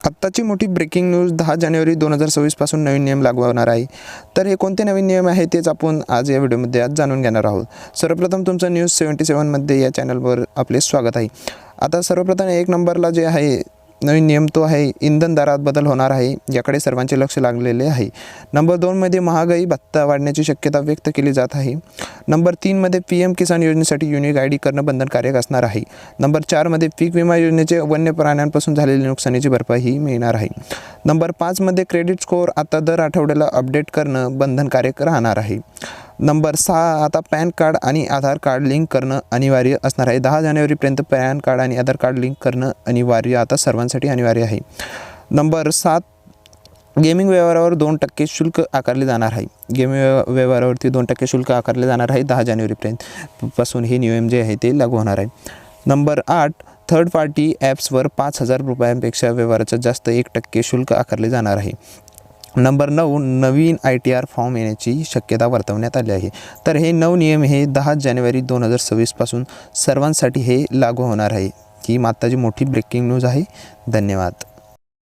आत्ताची मोठी breaking news 10 जानेवारी 2026 पासून नवीन नियम लागू होणार आहे. तर हे कोणते नवीन नियम आहे तेच आपण आज या व्हिडिओमध्ये जाणून घेणार आहोत. सर्वप्रथम तुमचं न्यूज 77 मध्ये या चॅनलवर आपले स्वागत आहे. आता सर्वप्रथम एक नंबरला जे आहे नवीन नियम तो आहे इंधन दरात बदल होणार आहे, याकडे सर्वांचे लक्ष लागलेले आहे. नंबर 2 मध्ये महागाई भत्ता वाढण्याची शक्यता व्यक्त केली जात आहे. नंबर 3 मध्ये PM किसान योजनेसाठी युनिक ID करणं बंधनकारक असणार आहे. नंबर 4 मध्ये पीक विमा योजनेचे वन्य प्राण्यांपासून झालेल्या नुकसानीची भरपाई मिळणार आहे. नंबर 5 मध्ये क्रेडिट स्कोअर आता दर आठवड्याला अपडेट करणं बंधनकारक राहणार आहे. नंबर 6 आता पॅन कार्ड आणि आधार कार्ड लिंक करणं अनिवार्य असणार आहे. 10 जानेवारीपर्यंत पॅन कार्ड आणि आधार कार्ड लिंक करणं अनिवार्य आता सर्वांसाठी अनिवार्य आहे. नंबर 7 गेमिंग व्यवहारावर 2% शुल्क आकारले जाणार आहे. गेमिंग व्यवहारावरती 2% शुल्क आकारले जाणार आहे. 10 जानेवारीपर्यंत पासून हे नियम जे आहे ते लागू होणार आहे. नंबर 8 थर्ड पार्टी ॲप्सवर 5,000 रुपयांपेक्षा व्यवहाराचं जास्त 1% शुल्क आकारले जाणार आहे. नंबर 9 नवीन ITR फॉर्म येण्याची शक्यता वर्तवण्यात आली आहे. तर हे 9 नियम हे 10 जानेवारी 2026 पासून सर्वांसाठी हे लागू होणार आहे. ही आत्ताची मोठी ब्रेकिंग न्यूज आहे. धन्यवाद.